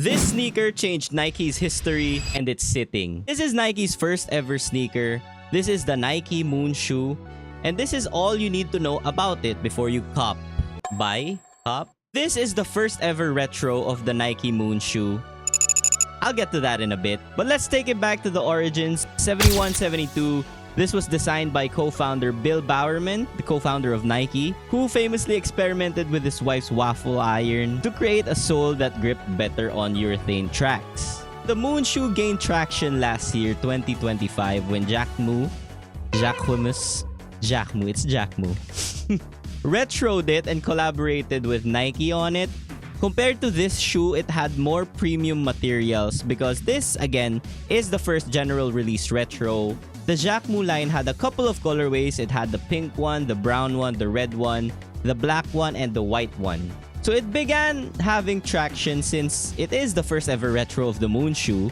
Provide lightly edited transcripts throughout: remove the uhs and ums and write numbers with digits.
This sneaker changed Nike's history and its sitting. This is Nike's first ever sneaker. This is the Nike Moon shoe. And this is all you need to know about it before you cop. Buy? Cop? This is the first ever retro of the Nike Moon shoe. I'll get to that in a bit. But let's take it back to the origins. 71-72. This was designed by co-founder Bill Bowerman, the co-founder of Nike, who famously experimented with his wife's waffle iron to create a sole that gripped better on urethane tracks. The Moon shoe gained traction last year, 2025, when Jack Moo retroed it and collaborated with Nike on it. Compared to this shoe, it had more premium materials because this, again, is the first general release retro. The Jacquemus line had a couple of colorways. It had the pink one, the brown one, the red one, the black one, and the white one. So it began having traction since it is the first ever retro of the Moon shoe.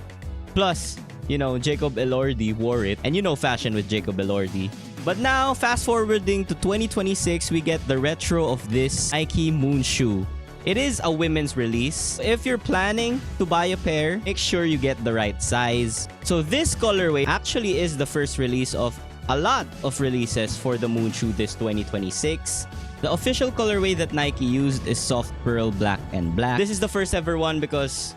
Plus, you know, Jacob Elordi wore it. And you know fashion with Jacob Elordi. But now, fast forwarding to 2026, we get the retro of this Nike Moon shoe. It is a women's release. If you're planning to buy a pair, make sure you get the right size. So this colorway actually is the first release of a lot of releases for the Moon shoe this 2026. The official colorway that Nike used is soft pearl, black, and black. This is the first ever one because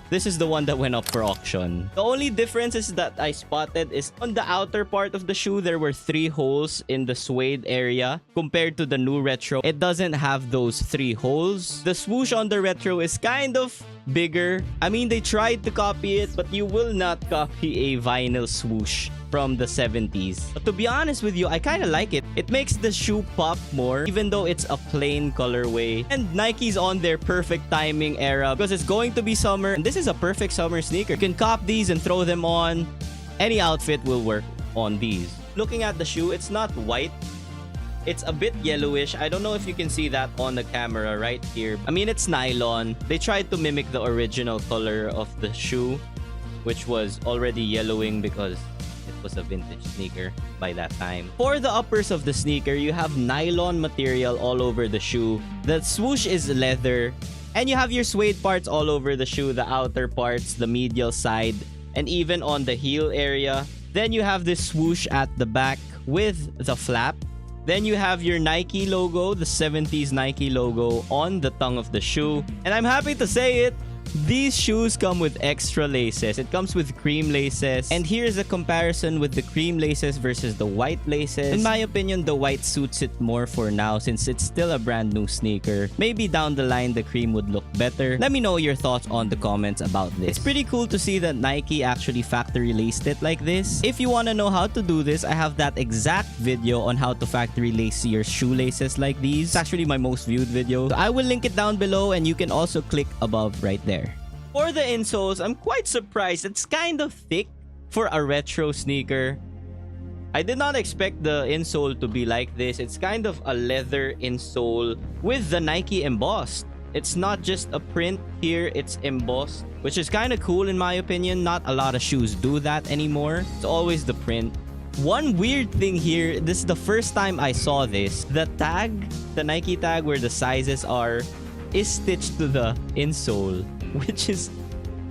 this is the one that went up for auction. The only differences that I spotted is on the outer part of the shoe, there were 3 holes in the suede area. Compared to the new retro, it doesn't have those 3 holes. The swoosh on the retro is kind of bigger. I mean, they tried to copy it, but you will not copy a vinyl swoosh from the 70s. But to be honest with you, I kind of like it. It makes the shoe pop more, even though it's a plain colorway. And Nike's on their perfect timing era because it's going to be summer. And this is a perfect summer sneaker. You can cop these and throw them on. Any outfit will work on these. Looking at the shoe, it's not white. It's a bit yellowish. I don't know if you can see that on the camera right here. I mean, it's nylon. They tried to mimic the original color of the shoe, which was already yellowing because it was a vintage sneaker by that time. For the uppers of the sneaker, you have nylon material all over the shoe. The swoosh is leather. And you have your suede parts all over the shoe, the outer parts, the medial side, and even on the heel area. Then you have this swoosh at the back with the flap. Then you have your Nike logo, the 70s Nike logo on the tongue of the shoe. And I'm happy to say it, these shoes come with extra laces. It comes with cream laces. And here's a comparison with the cream laces versus the white laces. In my opinion, the white suits it more for now since it's still a brand new sneaker. Maybe down the line, the cream would look better. Let me know your thoughts on the comments about this. It's pretty cool to see that Nike actually factory laced it like this. If you want to know how to do this, I have that exact video on how to factory lace your shoelaces like these. It's actually my most viewed video. So I will link it down below and you can also click above right there. For the insoles, I'm quite surprised. It's kind of thick for a retro sneaker. I did not expect the insole to be like this. It's kind of a leather insole with the Nike embossed. It's not just a print here, it's embossed, which is kind of cool in my opinion. Not a lot of shoes do that anymore. It's always the print. One weird thing here, this is the first time I saw this. The tag, the Nike tag where the sizes are, is stitched to the insole, which is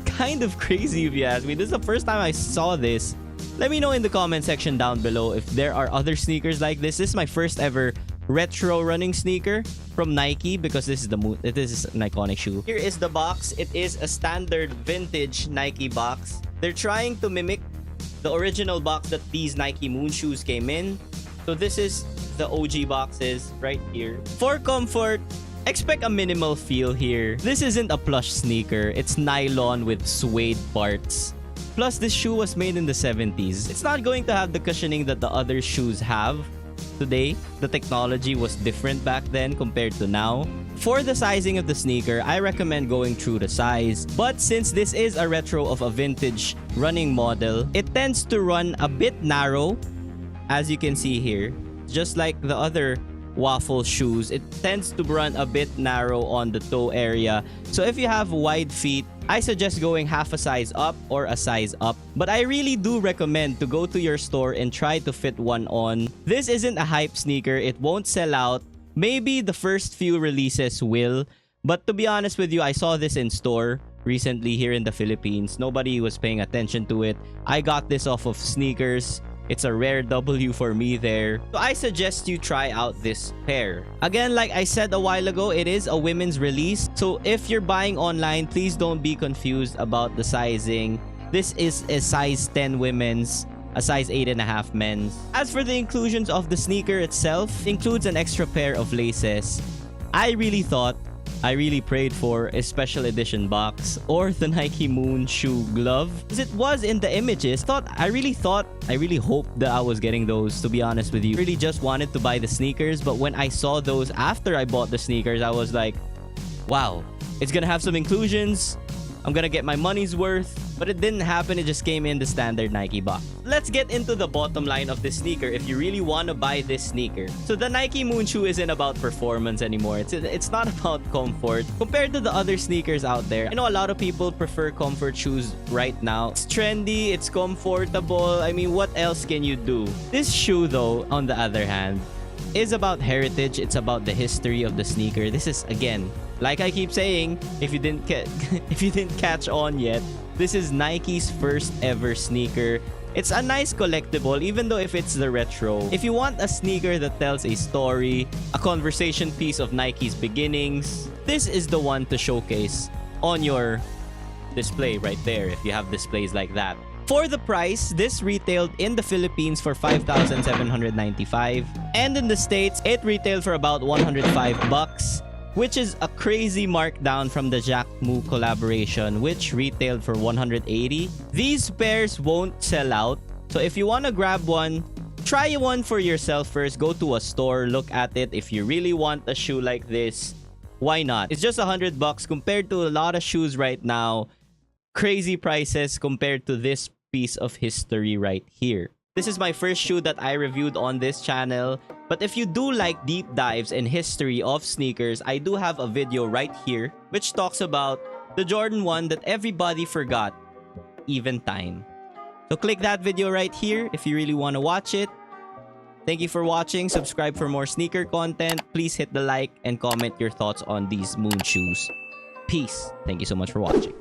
kind of crazy if you ask me. This is the first time I saw this. Let me know in the comment section down below if there are other sneakers like this. This is my first ever retro running sneaker from Nike because this is an iconic shoe. Here is the box. It is a standard vintage Nike box. They're trying to mimic the original box that these Nike Moon shoes came in. So this is the OG boxes right here. For comfort, expect a minimal feel here. This isn't a plush sneaker. It's nylon with suede parts. Plus, this shoe was made in the 70s. It's not going to have the cushioning that the other shoes have today. The technology was different back then compared to now. For the sizing of the sneaker, I recommend going true to size. But since this is a retro of a vintage running model, it tends to run a bit narrow, as you can see here. Just like the other waffle shoes, it tends to run a bit narrow on the toe area. So if you have wide feet, I suggest going half a size up or a size up. But I really do recommend to go to your store and try to fit one on. This isn't a hype sneaker. It won't sell out. Maybe the first few releases will. But to be honest with you, I saw this in store. recently here in the Philippines. Nobody was paying attention to it. I got this off of sneakers. It's a rare W for me there. So I suggest you try out this pair. Again, like I said a while ago, it is a women's release. So if you're buying online, please don't be confused about the sizing. This is a size 10 women's, a size 8.5 men's. As for the inclusions of the sneaker itself, it includes an extra pair of laces. I really prayed for a special edition box or the Nike Moon shoe glove, as it was in the images. I really hoped that I was getting those, to be honest with you. I really just wanted to buy the sneakers, but when I saw those after I bought the sneakers, I was like, wow, it's gonna have some inclusions. I'm gonna get my money's worth. But it didn't happen. It just came in the standard Nike box. Let's get into the bottom line of this sneaker if you really want to buy this sneaker. So the Nike Moon shoe isn't about performance anymore. It's not about comfort. Compared to the other sneakers out there, I know a lot of people prefer comfort shoes right now. It's trendy, it's comfortable. I mean, what else can you do? This shoe though, on the other hand, is about heritage. It's about the history of the sneaker. This is, again, like I keep saying, if you didn't catch on yet, this is Nike's first ever sneaker. It's a nice collectible, even though if it's the retro. If you want a sneaker that tells a story, a conversation piece of Nike's beginnings, this is the one to showcase on your display right there, if you have displays like that. For the price, this retailed in the Philippines for 5,795, and in the States, it retailed for about 105 bucks. Which is a crazy markdown from the Jacquemus collaboration, which retailed for 180. These pairs won't sell out, so if you want to grab one, try one for yourself first. Go to a store, look at it. If you really want a shoe like this, why not? It's just 100 bucks compared to a lot of shoes right now. Crazy prices compared to this piece of history right here. This is my first shoe that I reviewed on this channel. But if you do like deep dives in history of sneakers, I do have a video right here which talks about the Jordan 1 that everybody forgot, even time. So click that video right here if you really want to watch it. Thank you for watching. Subscribe for more sneaker content. Please hit the like and comment your thoughts on these Moon shoes. Peace. Thank you so much for watching.